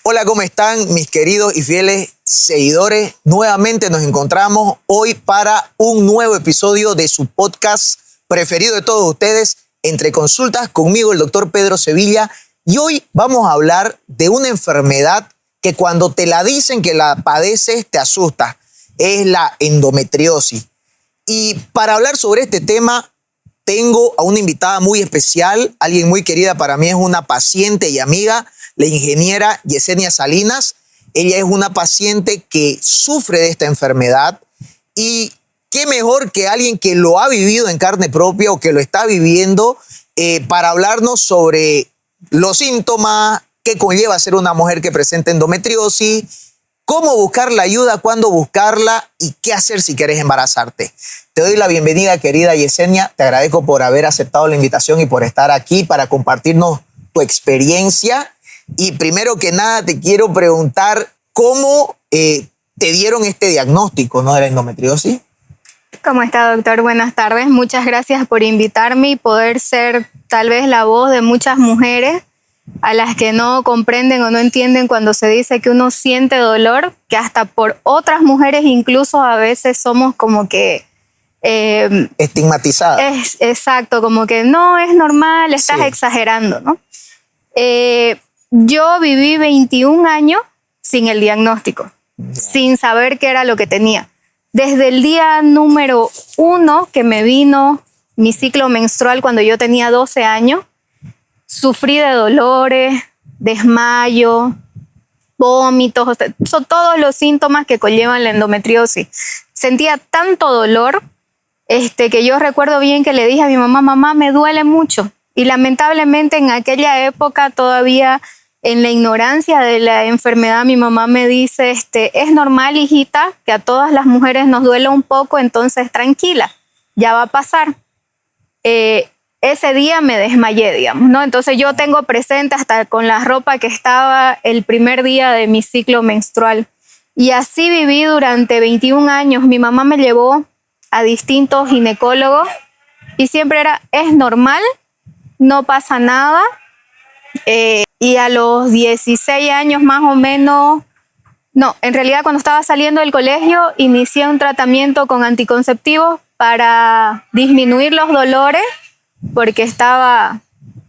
Hola, ¿cómo están mis queridos y fieles seguidores? Nuevamente nos encontramos hoy para un nuevo episodio de su podcast preferido de todos ustedes, Entre Consultas, conmigo el doctor Pedro Sevilla. Y hoy vamos a hablar de una enfermedad que cuando te la dicen que la padeces te asusta. Es la endometriosis. Y para hablar sobre este tema tengo a una invitada muy especial, alguien muy querida para mí, es una paciente y amiga, la ingeniera Yesenia Salinas. Ella es una paciente que sufre de esta enfermedad y qué mejor que alguien que lo ha vivido en carne propia o que lo está viviendo para hablarnos sobre los síntomas, qué conlleva ser una mujer que presenta endometriosis, cómo buscar la ayuda, cuándo buscarla y qué hacer si quieres embarazarte. Te doy la bienvenida, querida Yesenia. Te agradezco por haber aceptado la invitación y por estar aquí para compartirnos tu experiencia. Y primero que nada te quiero preguntar cómo te dieron este diagnóstico, ¿no?, de la endometriosis. ¿Cómo está, doctor? Buenas tardes. Muchas gracias por invitarme y poder ser tal vez la voz de muchas mujeres a las que no comprenden o no entienden cuando se dice que uno siente dolor, que hasta por otras mujeres incluso a veces somos como que estigmatizadas. Exacto, como que no es normal, estás exagerando, ¿no? Yo viví 21 años sin el diagnóstico, sin saber qué era lo que tenía. Desde el día número 1 que me vino mi ciclo menstrual cuando yo tenía 12 años, sufrí de dolores, desmayo, vómitos, o sea, son todos los síntomas que conllevan la endometriosis. Sentía tanto dolor que yo recuerdo bien que le dije a mi mamá, mamá, me duele mucho. Y lamentablemente en aquella época todavía en la ignorancia de la enfermedad mi mamá me dice, es normal, hijita, que a todas las mujeres nos duele un poco, entonces tranquila, ya va a pasar. Ese día me desmayé, digamos, ¿no? Entonces yo tengo presente hasta con la ropa que estaba el primer día de mi ciclo menstrual. Y así viví durante 21 años. Mi mamá me llevó a distintos ginecólogos y siempre era, es normal, no pasa nada. Y a los 16 años más o menos, no, en realidad cuando estaba saliendo del colegio inicié un tratamiento con anticonceptivos para disminuir los dolores porque estaba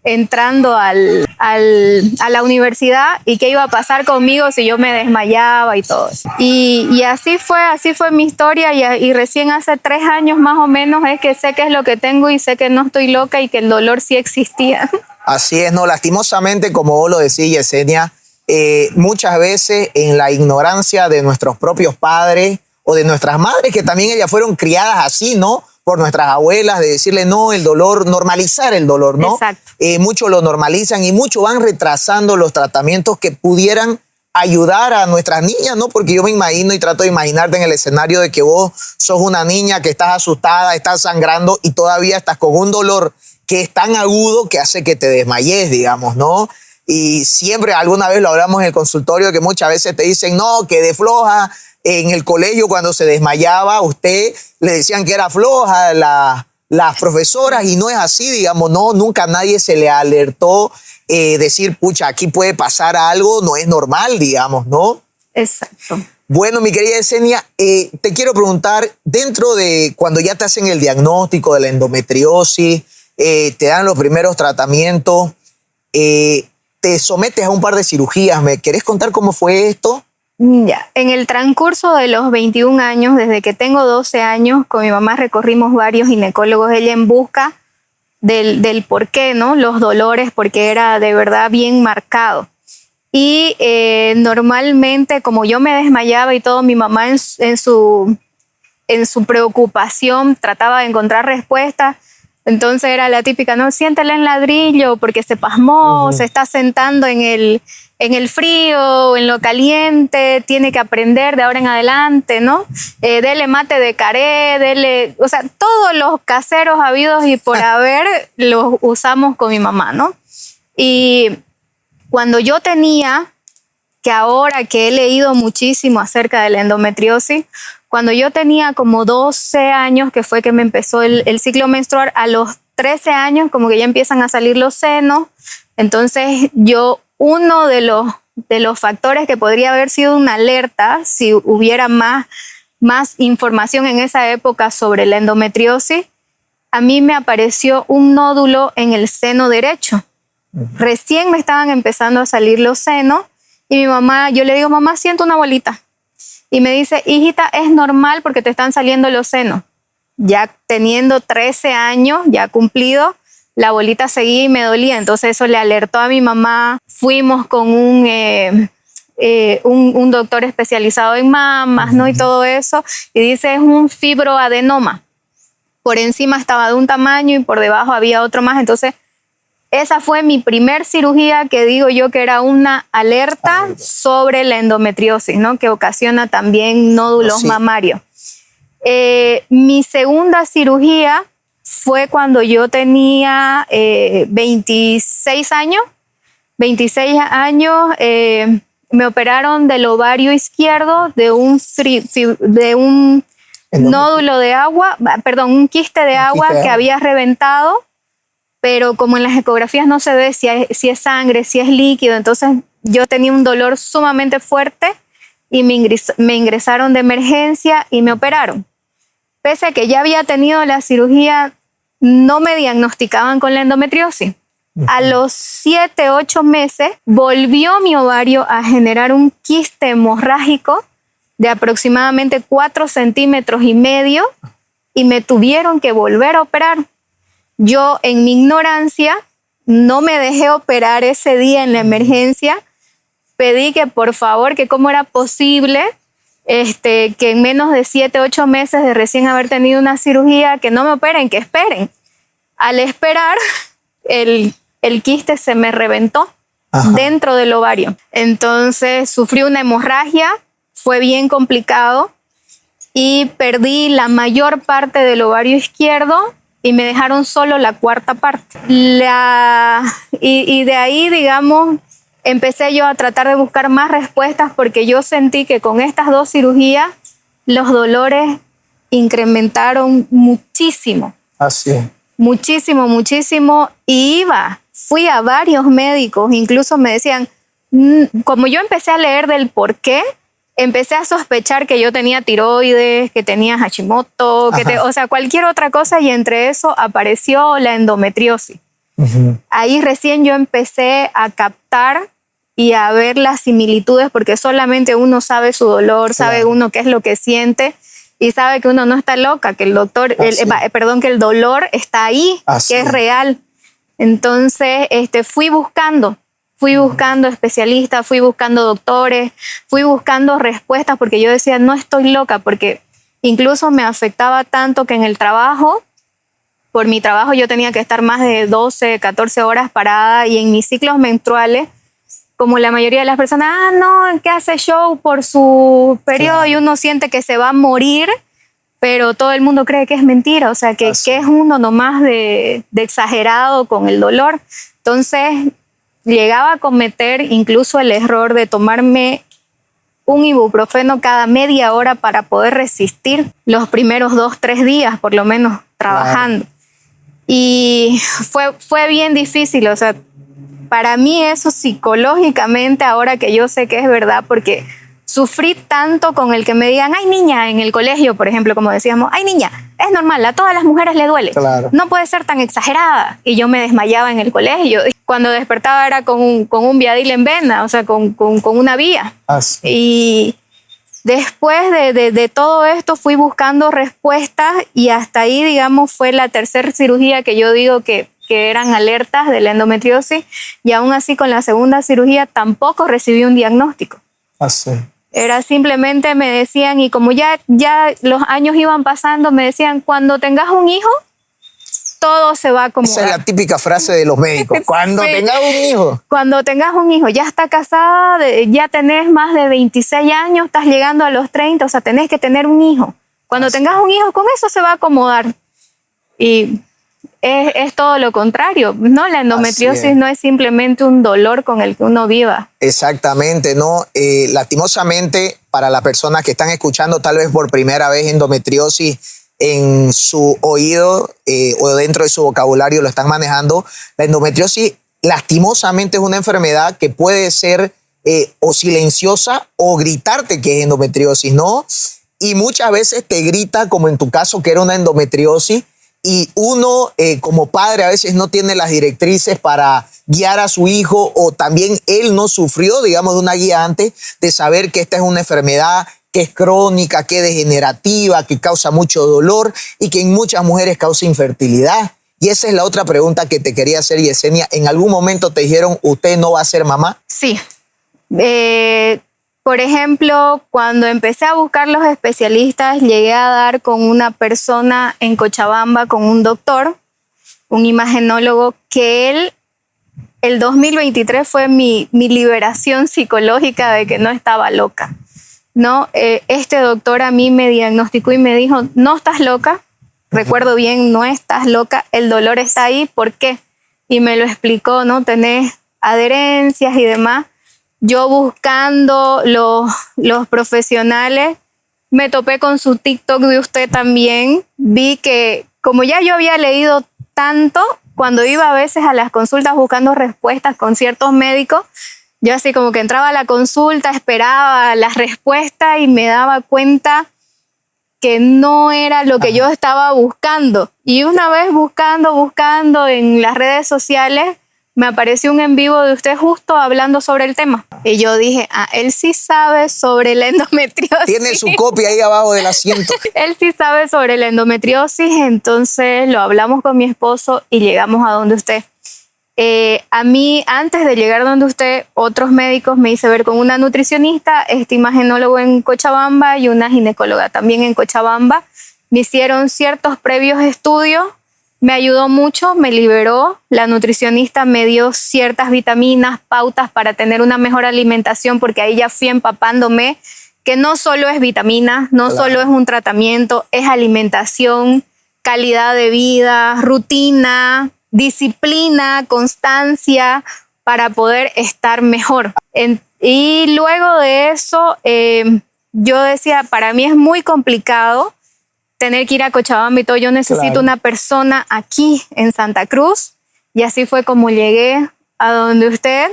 entrando a la universidad y qué iba a pasar conmigo si yo me desmayaba y todo eso. Y así fue mi historia y recién hace 3 años más o menos es que sé qué es lo que tengo y sé que no estoy loca y que el dolor sí existía. Así es, no, lastimosamente, como vos lo decís, Yesenia, muchas veces en la ignorancia de nuestros propios padres o de nuestras madres, que también ellas fueron criadas así, ¿no?, por nuestras abuelas, de decirle no, el dolor, normalizar el dolor, ¿no? Exacto. Muchos lo normalizan y muchos van retrasando los tratamientos que pudieran ayudar a nuestras niñas, ¿no? Porque yo me imagino y trato de imaginarte en el escenario de que vos sos una niña que estás asustada, estás sangrando y todavía estás con un dolor que es tan agudo que hace que te desmayes, digamos, ¿no? Y siempre, alguna vez lo hablamos en el consultorio, que muchas veces te dicen, no, que de floja. En el colegio, cuando se desmayaba, usted le decían que era floja las profesoras, y no es así, digamos, no, nunca a nadie se le alertó decir, pucha, aquí puede pasar algo, no es normal, digamos, ¿no? Exacto. Bueno, mi querida Yesenia, te quiero preguntar, dentro de cuando ya te hacen el diagnóstico de la endometriosis, te dan los primeros tratamientos, te sometes a un par de cirugías, ¿me querés contar cómo fue esto? Ya, en el transcurso de los 21 años, desde que tengo 12 años, con mi mamá recorrimos varios ginecólogos, ella en busca del por qué, ¿no? Los dolores, porque era de verdad bien marcado. Y normalmente, como yo me desmayaba y todo, mi mamá en su preocupación trataba de encontrar respuestas. Entonces era la típica, no, siéntela en ladrillo porque se pasmó, se está sentando en el frío, en lo caliente, tiene que aprender de ahora en adelante, ¿no? Dele mate de caré, dele, o sea, todos los caseros habidos y por haber los usamos con mi mamá, ¿no? Y cuando yo tenía, que ahora que he leído muchísimo acerca de la endometriosis, cuando yo tenía como 12 años, que fue que me empezó el ciclo menstrual, a los 13 años como que ya empiezan a salir los senos. Entonces yo, uno de los de los factores que podría haber sido una alerta si hubiera más información en esa época sobre la endometriosis, a mí me apareció un nódulo en el seno derecho. Recién me estaban empezando a salir los senos y mi mamá, yo le digo, mamá, siento una bolita. Y me dice, hijita, es normal porque te están saliendo los senos. Ya teniendo 13 años, ya cumplido, la bolita seguía y me dolía. Entonces eso le alertó a mi mamá. Fuimos con un doctor especializado en mamas, ¿no? Y todo eso. Y dice, es un fibroadenoma. Por encima estaba de un tamaño y por debajo había otro más. Entonces, esa fue mi primer cirugía que digo yo que era una alerta sobre la endometriosis, ¿no? Que ocasiona también nódulos mamarios. Mi segunda cirugía fue cuando yo tenía 26 años. 26 años, me operaron del ovario izquierdo de un nódulo de agua, perdón, un quiste de agua que había reventado, pero como en las ecografías no se ve si es sangre, si es líquido, entonces yo tenía un dolor sumamente fuerte y me ingresaron de emergencia y me operaron. Pese a que ya había tenido la cirugía, no me diagnosticaban con la endometriosis. A los 7, 8 meses volvió mi ovario a generar un quiste hemorrágico de aproximadamente 4,5 centímetros y me tuvieron que volver a operar. Yo, en mi ignorancia, no me dejé operar ese día en la emergencia. Pedí que por favor, que cómo era posible que en menos de 7, 8 meses de recién haber tenido una cirugía, que no me operen, que esperen. Al esperar, el quiste se me reventó dentro del ovario. Entonces sufrí una hemorragia, fue bien complicado y perdí la mayor parte del ovario izquierdo y me dejaron solo la cuarta parte. Y de ahí, digamos, empecé yo a tratar de buscar más respuestas porque yo sentí que con estas 2 cirugías los dolores incrementaron muchísimo. Así es. Muchísimo, muchísimo. Y fui a varios médicos, incluso me decían, como yo empecé a leer del por qué, empecé a sospechar que yo tenía tiroides, que tenía Hashimoto, o sea, cualquier otra cosa, y entre eso apareció la endometriosis. Ahí recién yo empecé a captar y a ver las similitudes, porque solamente uno sabe su dolor, sabe uno qué es lo que siente y sabe que uno no está loca, que el dolor está ahí, que es real. Entonces, fui buscando especialistas, fui buscando doctores, fui buscando respuestas, porque yo decía, no estoy loca, porque incluso me afectaba tanto que en el trabajo, por mi trabajo yo tenía que estar más de 12, 14 horas parada, y en mis ciclos menstruales, como la mayoría de las personas, no, que hace show por su periodo y uno siente que se va a morir, pero todo el mundo cree que es mentira, o sea, que es uno nomás de exagerado con el dolor. Entonces, llegaba a cometer incluso el error de tomarme un ibuprofeno cada media hora para poder resistir los primeros 2, 3 días, por lo menos, trabajando. Y fue bien difícil, o sea, para mí eso psicológicamente, ahora que yo sé que es verdad, porque sufrí tanto con el que me digan, ay niña, en el colegio, por ejemplo, como decíamos, ay niña, es normal, a todas las mujeres le duele, no puede ser tan exagerada. Y yo me desmayaba en el colegio. Cuando despertaba era con un Viadil en vena, o sea, con una vía. Y después de todo esto fui buscando respuestas, y hasta ahí, digamos, fue la tercera cirugía que yo digo que eran alertas de la endometriosis, y aún así con la segunda cirugía tampoco recibí un diagnóstico. Era simplemente, me decían, y como ya los años iban pasando, me decían, cuando tengas un hijo, todo se va a acomodar. Esa es la típica frase de los médicos, cuando tengas un hijo. Cuando tengas un hijo, ya está casada, ya tenés más de 26 años, estás llegando a los 30, o sea, tenés que tener un hijo. Cuando tengas un hijo, con eso se va a acomodar. Y es todo lo contrario, ¿no? La endometriosis no es simplemente un dolor con el que uno viva. Exactamente, ¿no? Lastimosamente, para las personas que están escuchando tal vez por primera vez endometriosis en su oído o dentro de su vocabulario lo están manejando, la endometriosis lastimosamente es una enfermedad que puede ser o silenciosa o gritarte que es endometriosis, ¿no? Y muchas veces te grita, como en tu caso, que era una endometriosis, y uno como padre a veces no tiene las directrices para guiar a su hijo, o también él no sufrió, digamos, de una guía antes de saber que esta es una enfermedad que es crónica, que es degenerativa, que causa mucho dolor y que en muchas mujeres causa infertilidad. Y esa es la otra pregunta que te quería hacer, Yesenia. ¿En algún momento te dijeron, usted no va a ser mamá? Sí. Por ejemplo, cuando empecé a buscar los especialistas, llegué a dar con una persona en Cochabamba, con un doctor, un imagenólogo, que el 2023 fue mi liberación psicológica de que no estaba loca, ¿no? Este doctor a mí me diagnosticó y me dijo, no estás loca, recuerdo bien, no estás loca, el dolor está ahí, ¿por qué? Y me lo explicó, ¿no? Tenés adherencias y demás. Yo buscando los profesionales, me topé con su TikTok de usted también. Vi que, como ya yo había leído tanto, cuando iba a veces a las consultas buscando respuestas con ciertos médicos, yo así como que entraba a la consulta, esperaba las respuestas y me daba cuenta que no era lo que yo estaba buscando. Y una vez buscando en las redes sociales, me apareció un en vivo de usted justo hablando sobre el tema. Y yo dije, él sí sabe sobre la endometriosis. Tiene su copia ahí abajo del asiento. Él sí sabe sobre la endometriosis, entonces lo hablamos con mi esposo y llegamos a donde usted. A mí, antes de llegar donde usted, otros médicos me hice ver con una nutricionista, este imagenólogo en Cochabamba y una ginecóloga también en Cochabamba. Me hicieron ciertos previos estudios. Me ayudó mucho, me liberó. La nutricionista me dio ciertas vitaminas, pautas para tener una mejor alimentación, porque ahí ya fui empapándome que no solo es vitamina, no solo es un tratamiento, es alimentación, calidad de vida, rutina, disciplina, constancia para poder estar mejor. Y luego de eso, yo decía, para mí es muy complicado tener que ir a Cochabamba y todo, yo necesito una persona aquí en Santa Cruz, y así fue como llegué a donde usted.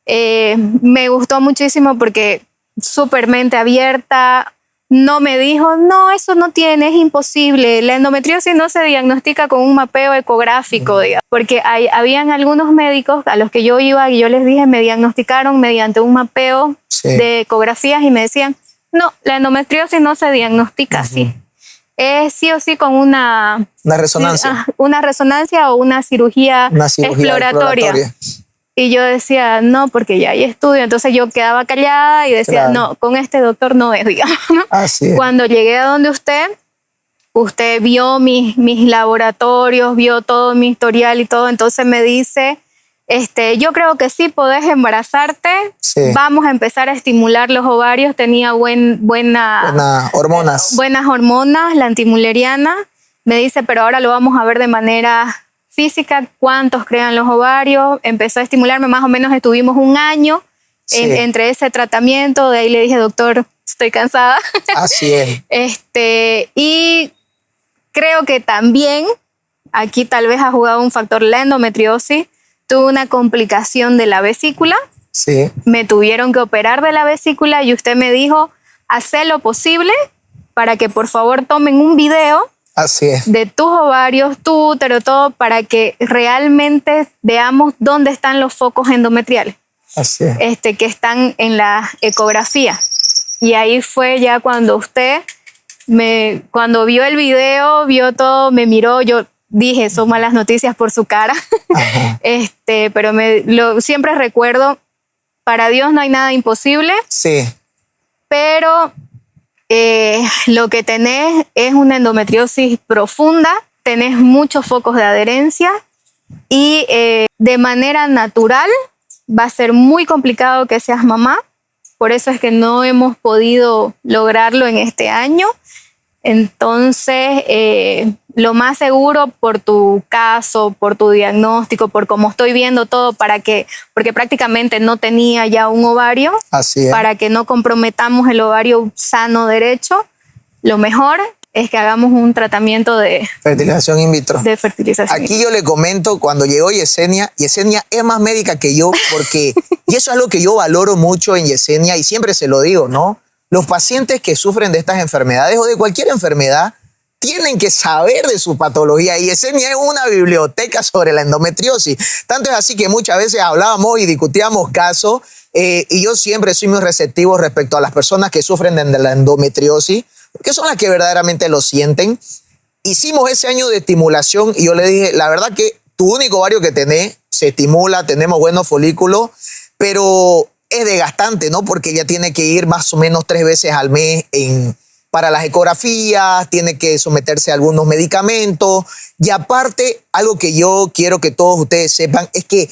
Me gustó muchísimo porque súper mente abierta, no me dijo, no, eso no tiene, es imposible, la endometriosis no se diagnostica con un mapeo ecográfico, digamos, porque habían algunos médicos a los que yo iba y yo les dije, me diagnosticaron mediante un mapeo de ecografías y me decían, no, la endometriosis no se diagnostica así. Es sí o sí con una resonancia. Una resonancia o una cirugía exploratoria. Y yo decía, no, porque ya hay estudio. Entonces yo quedaba callada y decía, no, con este doctor no es, digamos, ¿no? Así es. Cuando llegué a donde usted vio mis laboratorios, vio todo mi historial y todo, entonces me dice, yo creo que sí podés embarazarte, vamos a empezar a estimular los ovarios, tenía buenas hormonas, la antimuleriana, me dice, pero ahora lo vamos a ver de manera física, cuántos crean los ovarios, empezó a estimularme, más o menos estuvimos un año entre ese tratamiento, de ahí le dije, doctor, estoy cansada. Así es. Y creo que también aquí tal vez ha jugado un factor la endometriosis. Tuve una complicación de la vesícula. Sí. Me tuvieron que operar de la vesícula y usted me dijo, haz lo posible para que por favor tomen un video. Así es. De tus ovarios, tu útero, todo, para que realmente veamos dónde están los focos endometriales. Así es. Que están en la ecografía. Y ahí fue ya cuando usted, cuando vio el video, vio todo, me miró, yo dije, son malas noticias por su cara. Pero siempre recuerdo, para Dios no hay nada imposible. Sí. Pero lo que tenés es una endometriosis profunda, tenés muchos focos de adherencia y de manera natural va a ser muy complicado que seas mamá. Por eso es que no hemos podido lograrlo en este año. Entonces, lo más seguro por tu caso, por tu diagnóstico, por cómo estoy viendo todo, porque prácticamente no tenía ya un ovario, así es, para que no comprometamos el ovario sano derecho, lo mejor es que hagamos un tratamiento de Fertilización in vitro. fertilización. Aquí yo le comento, cuando llegó Yesenia es más médica que yo, porque, y eso es algo que yo valoro mucho en Yesenia, y siempre se lo digo, ¿no? Los pacientes que sufren de estas enfermedades o de cualquier enfermedad tienen que saber de su patología, y Yesenia es una biblioteca sobre la endometriosis. Tanto es así que muchas veces hablábamos y discutíamos casos, y yo siempre soy muy receptivo respecto a las personas que sufren de la endometriosis, porque son las que verdaderamente lo sienten. Hicimos ese año de estimulación y yo le dije, la verdad que tu único ovario que tenés se estimula, tenemos buenos folículos, pero es desgastante, ¿no? Porque ella tiene que ir más o menos 3 veces al mes para las ecografías, tiene que someterse a algunos medicamentos, y aparte, algo que yo quiero que todos ustedes sepan es que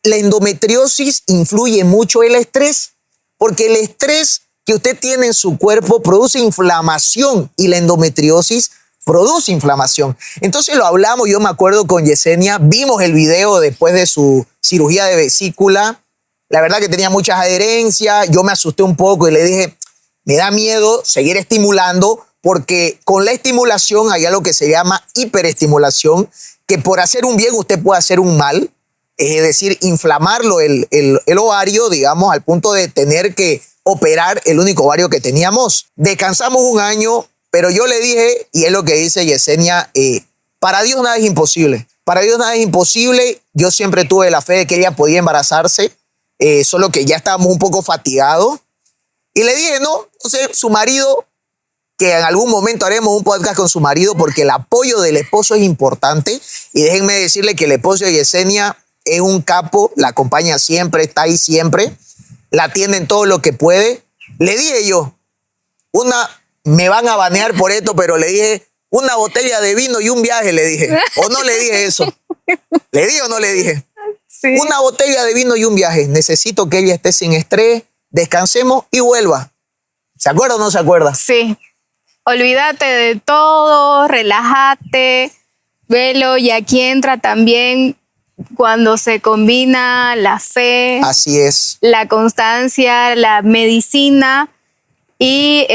la endometriosis influye mucho el estrés, porque el estrés que usted tiene en su cuerpo produce inflamación, y la endometriosis produce inflamación. Entonces lo hablamos, yo me acuerdo con Yesenia, vimos el video después de su cirugía de vesícula. La verdad que tenía muchas adherencias, yo me asusté un poco y le dije, me da miedo seguir estimulando, porque con la estimulación hay algo que se llama hiperestimulación, que por hacer un bien usted puede hacer un mal, es decir, inflamarlo el ovario, digamos, al punto de tener que operar el único ovario que teníamos. Descansamos un año, pero yo le dije, y es lo que dice Yesenia, para Dios nada es imposible. Para Dios nada es imposible. Yo siempre tuve la fe de que ella podía embarazarse, solo que ya estábamos un poco fatigados. Y le dije, no, entonces su marido, que en algún momento haremos un podcast con su marido, porque el apoyo del esposo es importante. Y déjenme decirle que el esposo de Yesenia es un capo, la acompaña siempre, está ahí siempre, la atiende en todo lo que puede. Le dije yo, me van a banear por esto, pero le dije, una botella de vino y un viaje, le dije. ¿O no le dije eso? ¿Le dije o no le dije? Sí. Una botella de vino y un viaje. Necesito que ella esté sin estrés, descansemos y vuelva. ¿Se acuerda o no se acuerda? Sí. Olvídate de todo, relájate, velo, y aquí entra también cuando se combina la fe, así es, la constancia, la medicina y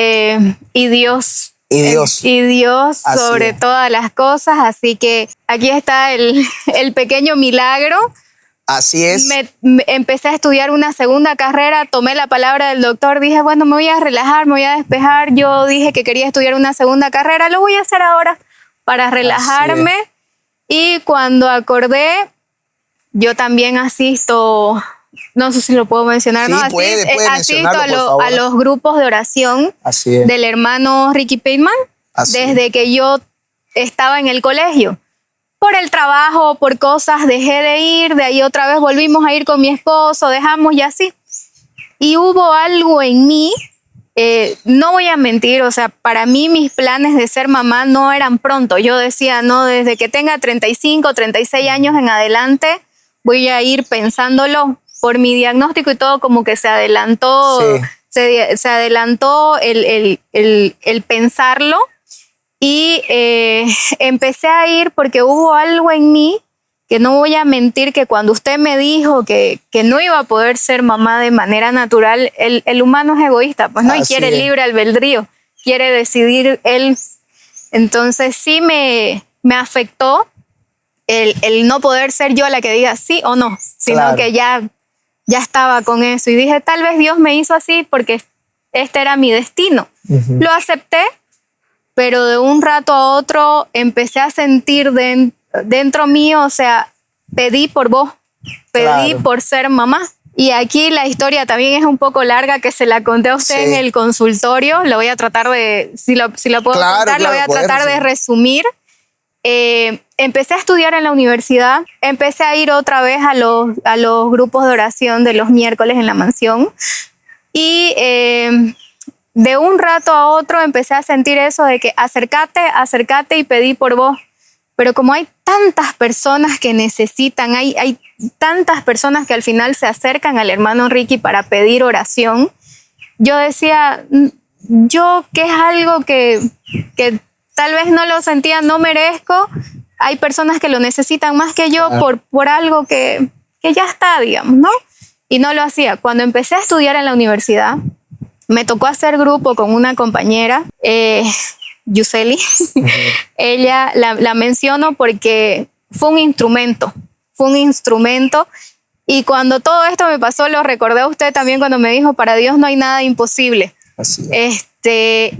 Dios. Y Dios. Y Dios sobre todas las cosas. Así que aquí está el pequeño milagro. Así es. Empecé a estudiar una segunda carrera, tomé la palabra del doctor, dije, bueno, me voy a relajar, me voy a despejar. Yo dije que quería estudiar una segunda carrera, lo voy a hacer ahora para relajarme. Y cuando acordé, yo también asisto, no sé si lo puedo mencionar, sí, ¿no? Puede asisto a los grupos de oración del hermano Ricky Pittman, desde que yo estaba en el colegio. Por el trabajo, por cosas, dejé de ir, de ahí otra vez volvimos a ir con mi esposo, dejamos y así. Y hubo algo en mí, no voy a mentir, o sea, para mí mis planes de ser mamá no eran pronto. Yo decía, no, desde que tenga 35, 36 años en adelante, voy a ir pensándolo. Por mi diagnóstico y todo, como que se adelantó, se adelantó el pensarlo. Y empecé a ir porque hubo algo en mí que no voy a mentir, que cuando usted me dijo que no iba a poder ser mamá de manera natural, el humano es egoísta, pues no, y quiere libre albedrío, quiere decidir él. Entonces sí me afectó el no poder ser yo la que diga sí o no, sino que ya estaba con eso. Y dije, tal vez Dios me hizo así porque este era mi destino. Lo acepté. Pero de un rato a otro empecé a sentir dentro mío, o sea, pedí por vos, pedí por ser mamá. Y aquí la historia también es un poco larga, que se la conté a usted en el consultorio. Lo voy a tratar de, si lo puedo contar, lo voy a tratar de resumir. Empecé a estudiar en la universidad, empecé a ir otra vez a los grupos de oración de los miércoles en la mansión. Y de un rato a otro empecé a sentir eso de que acércate y pedí por vos. Pero como hay tantas personas que necesitan, hay tantas personas que al final se acercan al hermano Ricky para pedir oración, yo decía, yo que es algo que tal vez no lo sentía, no merezco, hay personas que lo necesitan más que yo por algo que ya está, digamos, ¿no? Y no lo hacía. Cuando empecé a estudiar en la universidad, me tocó hacer grupo con una compañera. Yuseli. Ella la menciono porque fue un instrumento. Y cuando todo esto me pasó, lo recordé a usted también cuando me dijo, para Dios no hay nada imposible. Así es.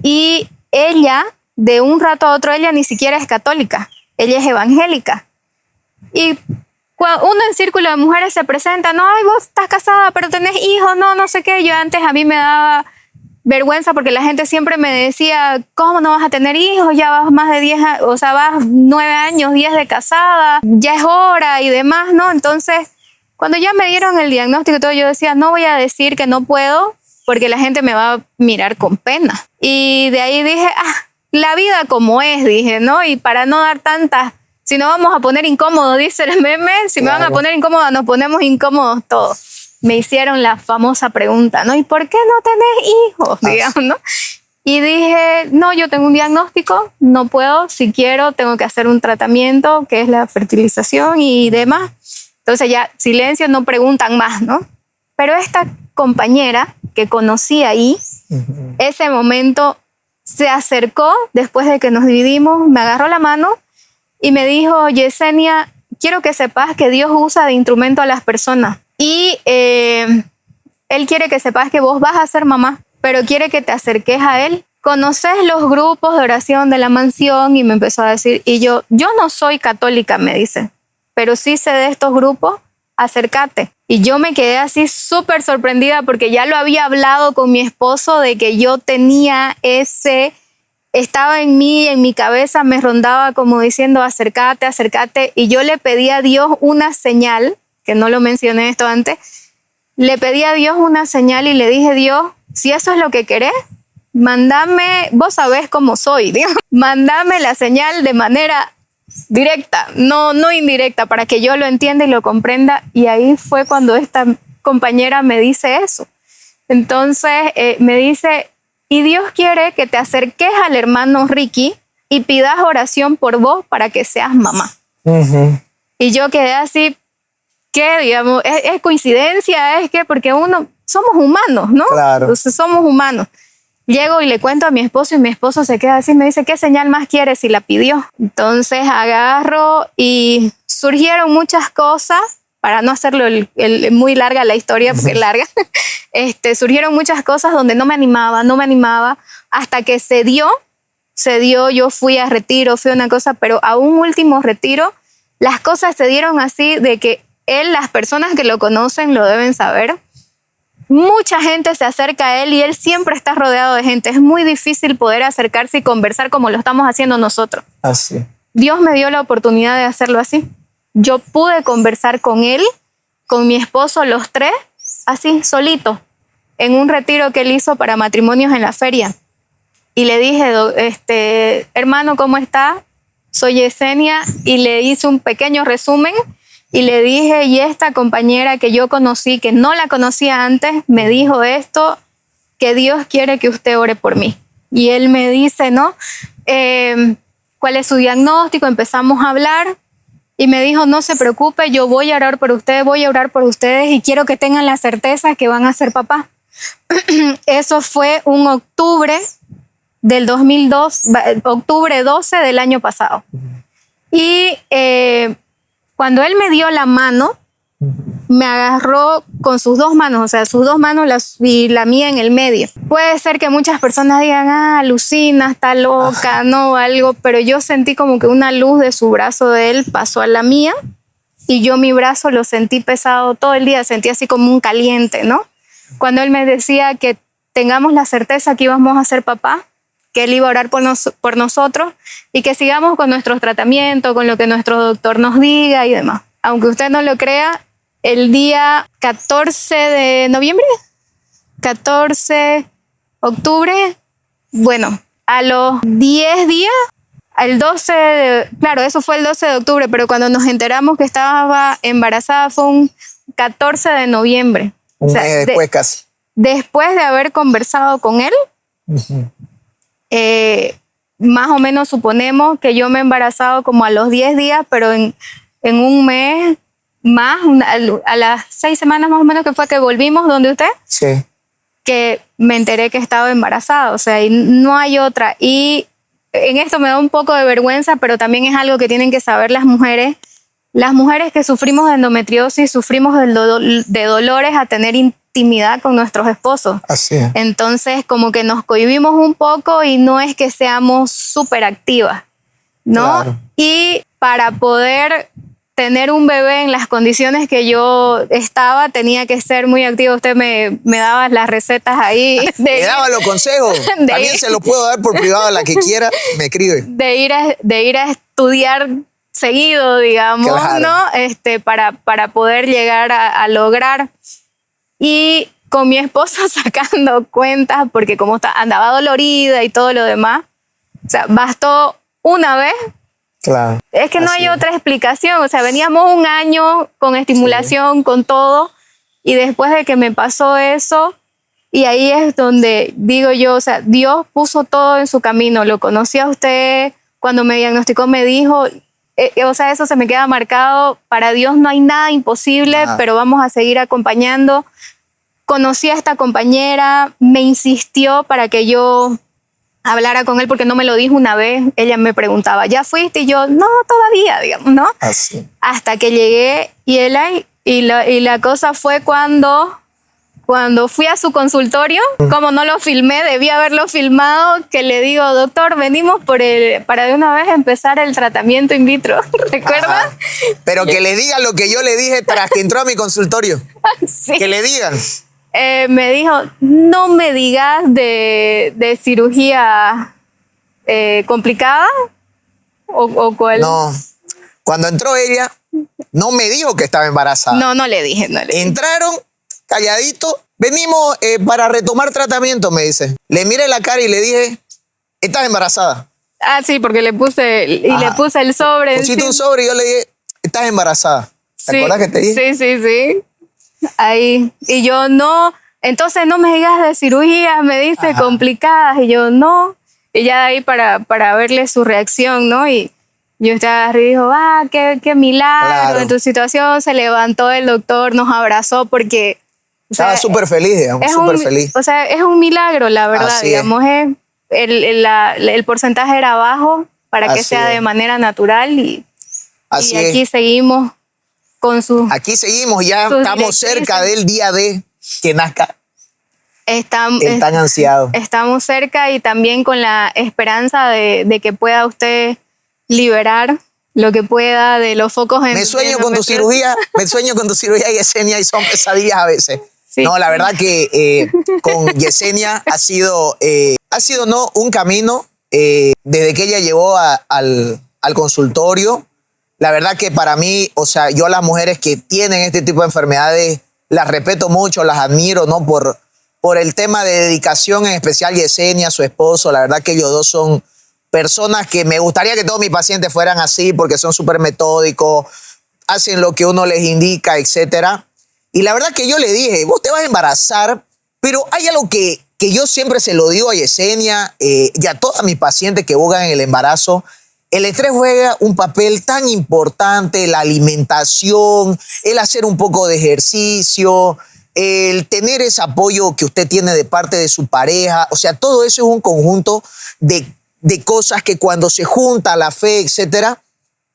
Y ella, de un rato a otro, ella ni siquiera es católica, ella es evangélica. Y cuando uno en círculo de mujeres se presenta, no, ay, vos estás casada, pero tenés hijos, no sé qué. Yo antes, a mí me daba vergüenza porque la gente siempre me decía, ¿cómo no vas a tener hijos? Ya vas más de 10, o sea, vas 9 años, 10 de casada, ya es hora y demás, ¿no? Entonces, cuando ya me dieron el diagnóstico y todo, yo decía, no voy a decir que no puedo porque la gente me va a mirar con pena. Y de ahí dije, la vida como es, dije, ¿no? Y para no dar tantas, si no vamos a poner incómodos, dice el meme, si me van a poner incómoda, nos ponemos incómodos todos. Me hicieron la famosa pregunta, ¿no? ¿Y por qué no tenés hijos? Digamos, ¿no? Y dije, no, yo tengo un diagnóstico, no puedo, si quiero, tengo que hacer un tratamiento, que es la fertilización y demás. Entonces ya, silencio, no preguntan más, ¿no? Pero esta compañera que conocí ahí, ese momento se acercó después de que nos dividimos, me agarró la mano y me dijo, Yesenia, quiero que sepas que Dios usa de instrumento a las personas. Y Él quiere que sepas que vos vas a ser mamá, pero quiere que te acerques a Él. ¿Conoces los grupos de oración de la mansión? Y me empezó a decir, y yo no soy católica, me dice, pero sí sé de estos grupos, acércate. Y yo me quedé así súper sorprendida porque ya lo había hablado con mi esposo de que yo tenía estaba en mí, en mi cabeza, me rondaba como diciendo, acércate, acércate. Y yo le pedí a Dios una señal, que no lo mencioné esto antes, le pedí a Dios una señal y le dije, Dios, si eso es lo que querés, mándame, vos sabés cómo soy, Dios, mándame la señal de manera directa, no indirecta, para que yo lo entienda y lo comprenda. Y ahí fue cuando esta compañera me dice eso. Entonces me dice, y Dios quiere que te acerques al hermano Ricky y pidas oración por vos para que seas mamá. Y yo quedé así, ¿qué? Digamos, ¿es coincidencia? ¿Es que? Porque somos humanos, ¿no? Claro. Entonces somos humanos. Llego y le cuento a mi esposo y mi esposo se queda así, me dice, ¿qué señal más quieres? Y la pidió. Entonces agarro y surgieron muchas cosas, para no hacerlo muy larga la historia, porque es larga. Surgieron muchas cosas donde no me animaba, hasta que se dio, yo fui a retiro, fui a una cosa, pero a un último retiro, las cosas se dieron así de que las personas que lo conocen lo deben saber. Mucha gente se acerca a él y él siempre está rodeado de gente. Es muy difícil poder acercarse y conversar como lo estamos haciendo nosotros. Así. Dios me dio la oportunidad de hacerlo así. Yo pude conversar con él, con mi esposo, los tres, así, solito, en un retiro que él hizo para matrimonios en la feria. Y le dije, hermano, ¿cómo está? Soy Yesenia, y le hice un pequeño resumen. Y le dije, y esta compañera que yo conocí, que no la conocía antes, me dijo esto, que Dios quiere que usted ore por mí. Y él me dice, ¿no? ¿Cuál es su diagnóstico? Empezamos a hablar y me dijo, no se preocupe, yo voy a orar por ustedes, voy a orar por ustedes y quiero que tengan la certeza que van a ser papá. Eso fue un octubre del 2002, octubre 12 del año pasado. Y cuando él me dio la mano, me agarró con sus dos manos, o sea, sus dos manos y la mía en el medio. Puede ser que muchas personas digan, alucina, está loca, no, algo, pero yo sentí como que una luz de su brazo de él pasó a la mía y yo mi brazo lo sentí pesado todo el día, sentí así como un caliente, ¿no? Cuando él me decía que tengamos la certeza que íbamos a ser papá, que él iba a orar por nosotros y que sigamos con nuestros tratamientos, con lo que nuestro doctor nos diga y demás. Aunque usted no lo crea, el día 14 de noviembre, 14 de octubre, bueno, a los 10 días, el 12, claro, eso fue el 12 de octubre, pero cuando nos enteramos que estaba embarazada fue un 14 de noviembre. Un mes después casi. Después de haber conversado con él, más o menos suponemos que yo me he embarazado como a los 10 días, pero en un mes más, a las 6 semanas más o menos que fue que volvimos donde usted, sí, que me enteré que estaba embarazada, o sea, y no hay otra. Y en esto me da un poco de vergüenza, pero también es algo que tienen que saber las mujeres. Las mujeres que sufrimos de endometriosis, sufrimos de dolores a tener intimidad con nuestros esposos. Así es. Entonces, como que nos cohibimos un poco y no es que seamos súper activas, ¿no? Claro. Y para poder tener un bebé en las condiciones que yo estaba, tenía que ser muy activa. Usted me daba las recetas ahí. Me daba los consejos. También se los puedo dar por privado a la que quiera, me escribe. De ir a estudiar seguido, digamos, Claro. ¿no? Para poder llegar a lograr. Y con mi esposo sacando cuentas, porque como andaba dolorida y todo lo demás, o sea, bastó una vez. Claro. Es que no Así hay es. otra explicación. O sea, veníamos un año con estimulación, con todo, y después de que me pasó eso, y ahí es donde digo yo, o sea, Dios puso todo en su camino. Lo conocí a usted, cuando me diagnosticó me dijo, o sea, eso se me queda marcado. Para Dios no hay nada imposible, pero vamos a seguir acompañando. Conocí a esta compañera, me insistió para que yo hablara con él porque no me lo dijo una vez. Ella me preguntaba, ¿ya fuiste? Y yo, no, todavía, digamos, ¿no? Así. Hasta que llegué y la cosa fue cuando fui a su consultorio, como no lo filmé, debí haberlo filmado, que le digo, doctor, venimos para de una vez empezar el tratamiento in vitro. ¿Recuerdas? Ajá. Pero que le digan lo que yo le dije tras que entró a mi consultorio. Sí. Que le digan. Me dijo, no me digas de cirugía complicada o cuál. No. Cuando entró ella, no me dijo que estaba embarazada. No le dije. Entraron calladito. Venimos para retomar tratamiento, me dice. Le miré la cara y le dije, ¿estás embarazada? Ah, sí, porque le puse el sobre. Pusiste un sobre y yo le dije, ¿estás embarazada? ¿Te Sí, acuerdas que te dije? Sí. Ahí. Y yo, no, entonces no me digas de cirugías, me dice, Ajá. complicadas. Y yo, no. Y ya ahí para verle su reacción, ¿no? Y yo estaba arriba y dijo, qué milagro. Claro. En tu situación se levantó el doctor, nos abrazó porque... o sea, Estaba súper feliz, digamos, súper feliz. O sea, es un milagro, la verdad, Así es. digamos, el porcentaje era bajo para que Así sea es. de manera natural y Así aquí es. seguimos con su... Aquí seguimos, ya sus estamos cerca del día de que nazca el tan ansiado. Estamos cerca y también con la esperanza de que pueda usted liberar lo que pueda de los focos en... Me sueño con tu cirugía, Yesenia, y son pesadillas a veces. Sí. No, la verdad que con Yesenia ha sido ¿no? un camino desde que ella llegó al consultorio. La verdad que para mí, o sea, yo a las mujeres que tienen este tipo de enfermedades las respeto mucho, las admiro, ¿no? Por el tema de dedicación, en especial Yesenia, su esposo. La verdad que ellos dos son personas que me gustaría que todos mis pacientes fueran así porque son súper metódicos, hacen lo que uno les indica, etcétera. Y la verdad que yo le dije, vos te vas a embarazar, pero hay algo que yo siempre se lo digo a Yesenia y a todas mis pacientes que buscan el embarazo. El estrés juega un papel tan importante, la alimentación, el hacer un poco de ejercicio, el tener ese apoyo que usted tiene de parte de su pareja. O sea, todo eso es un conjunto de cosas que cuando se junta la fe, etcétera,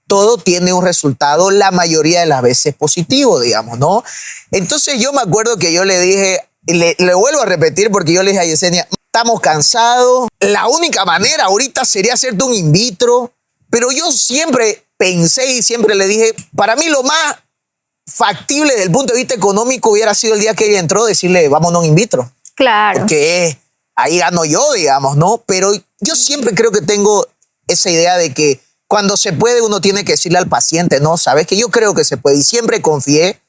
todo tiene un resultado la mayoría de las veces positivo, digamos, ¿no? Entonces yo me acuerdo que yo le dije, le vuelvo a repetir porque yo le dije a Yesenia, estamos cansados, la única manera ahorita sería hacerte un in vitro, pero yo siempre pensé y siempre le dije, para mí lo más factible desde el punto de vista económico hubiera sido el día que ella entró decirle, vámonos in vitro. Claro. Porque ahí gano yo, digamos, ¿no? Pero yo siempre creo que tengo esa idea de que cuando se puede uno tiene que decirle al paciente, ¿no? Sabes que yo creo que se puede y siempre confié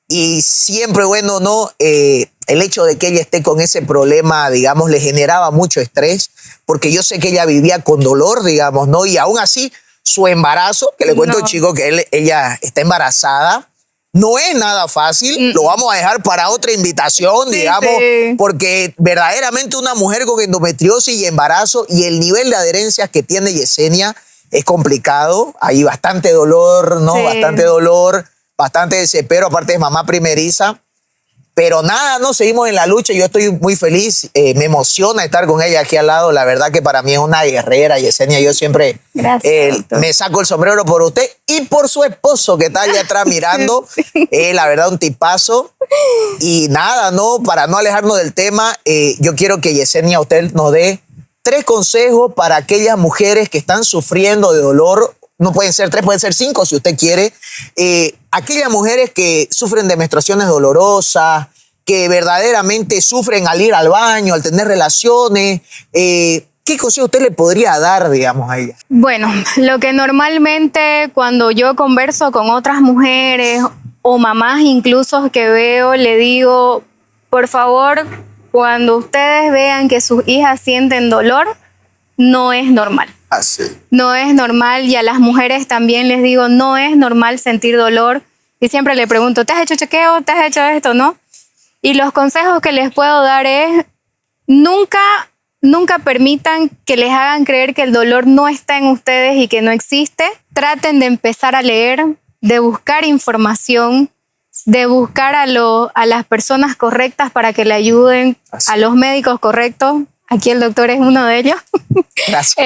y siempre, bueno, ¿no? El hecho de que ella esté con ese problema, digamos, le generaba mucho estrés porque yo sé que ella vivía con dolor, digamos, ¿no? Y aún así su embarazo, que le cuento, chico, que ella está embarazada, no es nada fácil, lo vamos a dejar para otra invitación, Sí, digamos, sí. porque verdaderamente una mujer con endometriosis y embarazo y el nivel de adherencias que tiene Yesenia es complicado, hay bastante dolor, ¿no? Sí. Bastante dolor, bastante desespero, aparte de mamá primeriza. Pero nada, no, seguimos en la lucha. Yo estoy muy feliz, me emociona estar con ella aquí al lado. La verdad que para mí es una guerrera, Yesenia. Yo siempre me saco el sombrero por usted y por su esposo que está allá atrás mirando. Sí. La verdad, un tipazo. Y nada, no, para no alejarnos del tema, yo quiero que Yesenia, usted nos dé 3 consejos para aquellas mujeres que están sufriendo de dolor. No pueden ser 3, pueden ser 5 si usted quiere. Aquellas mujeres que sufren de menstruaciones dolorosas, que verdaderamente sufren al ir al baño, al tener relaciones. ¿Qué consejo usted le podría dar, digamos, a ellas? Bueno, lo que normalmente cuando yo converso con otras mujeres o mamás incluso que veo, le digo, por favor, cuando ustedes vean que sus hijas sienten dolor, no es normal. Así. No es normal, y a las mujeres también les digo, no es normal sentir dolor. Y siempre le pregunto, ¿te has hecho chequeo? ¿Te has hecho esto? ¿No? Y los consejos que les puedo dar es, nunca permitan que les hagan creer que el dolor no está en ustedes y que no existe. Traten de empezar a leer, de buscar información, de buscar a las personas correctas para que le ayuden, así. A los médicos correctos. Aquí el doctor es uno de ellos. Gracias.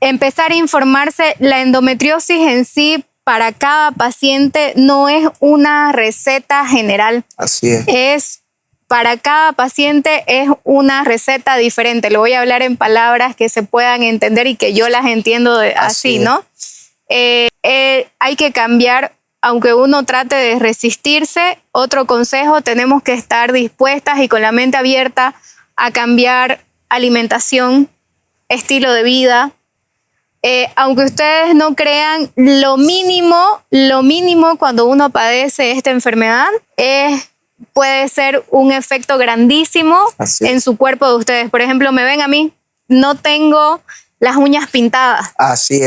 Empezar a informarse. La endometriosis en sí, para cada paciente, no es una receta general. Así es. Para cada paciente es una receta diferente. Lo voy a hablar en palabras que se puedan entender y que yo las entiendo así, ¿no? Hay que cambiar, aunque uno trate de resistirse. Otro consejo, tenemos que estar dispuestas y con la mente abierta a cambiar alimentación, estilo de vida. Aunque ustedes no crean, lo mínimo cuando uno padece esta enfermedad puede ser un efecto grandísimo en su cuerpo de ustedes. Por ejemplo, me ven a mí, no tengo las uñas pintadas. Así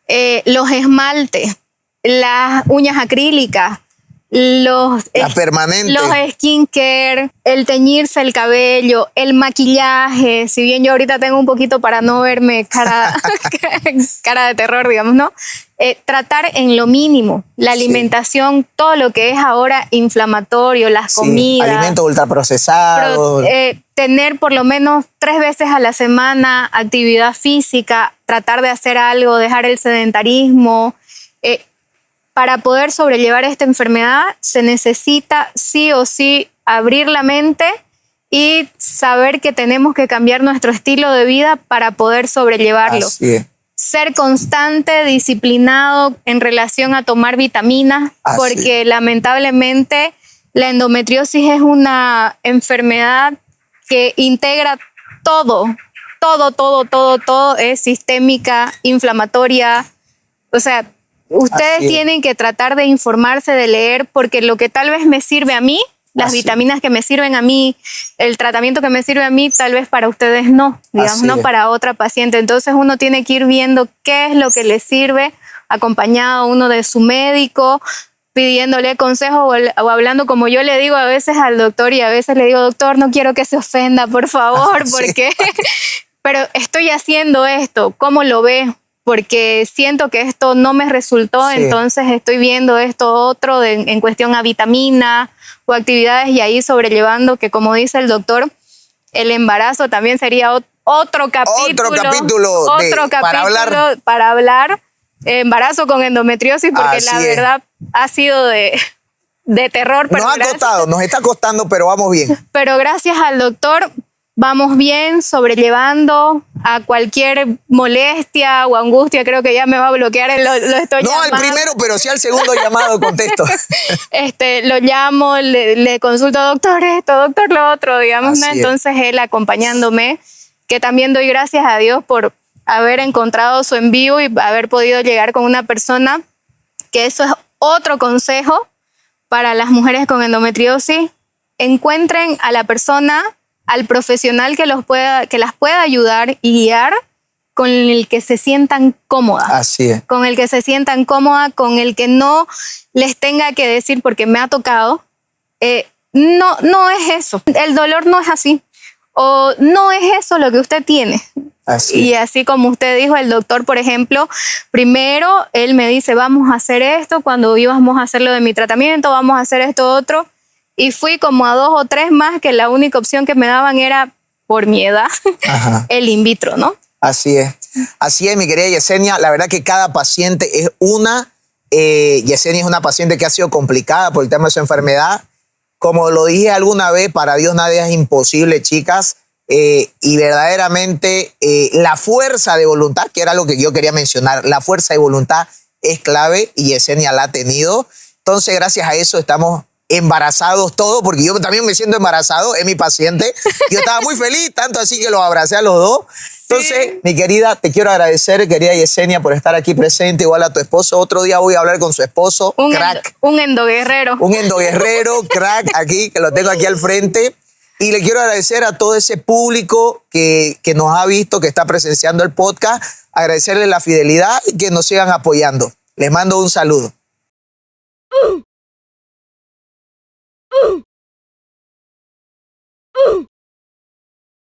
es. Los esmaltes, las uñas acrílicas, los skincare, el teñirse el cabello, el maquillaje. Si bien yo ahorita tengo un poquito para no verme cara de terror, digamos, ¿no? Tratar en lo mínimo, la alimentación, todo lo que es ahora inflamatorio, las comidas. Alimentos ultraprocesados. Tener por lo menos 3 veces a la semana actividad física, tratar de hacer algo, dejar el sedentarismo. Para poder sobrellevar esta enfermedad se necesita sí o sí abrir la mente y saber que tenemos que cambiar nuestro estilo de vida para poder sobrellevarlo. Así es. Ser constante, disciplinado en relación a tomar vitaminas, porque lamentablemente la endometriosis es una enfermedad que integra todo, es sistémica, inflamatoria, o sea, ustedes tienen que tratar de informarse, de leer, porque lo que tal vez me sirve a mí, las vitaminas que me sirven a mí, el tratamiento que me sirve a mí, tal vez para ustedes no, digamos, no para otra paciente. Entonces uno tiene que ir viendo qué es lo que le sirve, acompañado uno de su médico, pidiéndole consejos o hablando como yo le digo a veces al doctor, y a veces le digo, doctor, no quiero que se ofenda, por favor, porque pero estoy haciendo esto, ¿cómo lo ve? Porque siento que esto no me resultó, entonces estoy viendo esto otro en cuestión a vitamina o actividades, y ahí sobrellevando, que como dice el doctor, el embarazo también sería otro capítulo para hablar embarazo con endometriosis, porque la verdad ha sido de terror. Pero nos está costando, pero vamos bien. Pero gracias al doctor vamos bien, sobrellevando a cualquier molestia o angustia. Creo que ya me va a bloquear, lo estoy llamando. No al primero, pero sí al segundo llamado contesto. Lo llamo, le consulto, doctor esto, doctor lo otro, digamos, ¿no? Entonces él acompañándome, que también doy gracias a Dios por haber encontrado su envío y haber podido llegar con una persona, que eso es otro consejo para las mujeres con endometriosis. Encuentren a la persona, al profesional que las pueda ayudar y guiar, con el que se sientan cómodas. Así es. Con el que se sientan cómodas, con el que no les tenga que decir, porque me ha tocado, no es eso, el dolor no es así, o no es eso lo que usted tiene. Y así como usted dijo, el doctor, por ejemplo, primero él me dice, vamos a hacer esto, cuando íbamos a hacer lo de mi tratamiento, vamos a hacer esto otro. y fui como a 2 o 3 más que la única opción que me daban era, por mi edad, el in vitro, ¿no? Así es, mi querida Yesenia. La verdad que cada paciente es una. Yesenia es una paciente que ha sido complicada por el tema de su enfermedad. Como lo dije alguna vez, para Dios nada es imposible, chicas. Y verdaderamente la fuerza de voluntad, que era lo que yo quería mencionar, la fuerza de voluntad es clave y Yesenia la ha tenido. Entonces, gracias a eso estamos embarazados todos, porque yo también me siento embarazado, es mi paciente. Yo estaba muy feliz, tanto así que los abracé a los dos. Entonces, sí, mi querida, te quiero agradecer, querida Yesenia, por estar aquí presente, igual a tu esposo. Otro día voy a hablar con su esposo, crack. Un endoguerrero. Un endoguerrero, crack, aquí, que lo tengo aquí al frente. Y le quiero agradecer a todo ese público que nos ha visto, que está presenciando el podcast, agradecerle la fidelidad y que nos sigan apoyando. Les mando un saludo.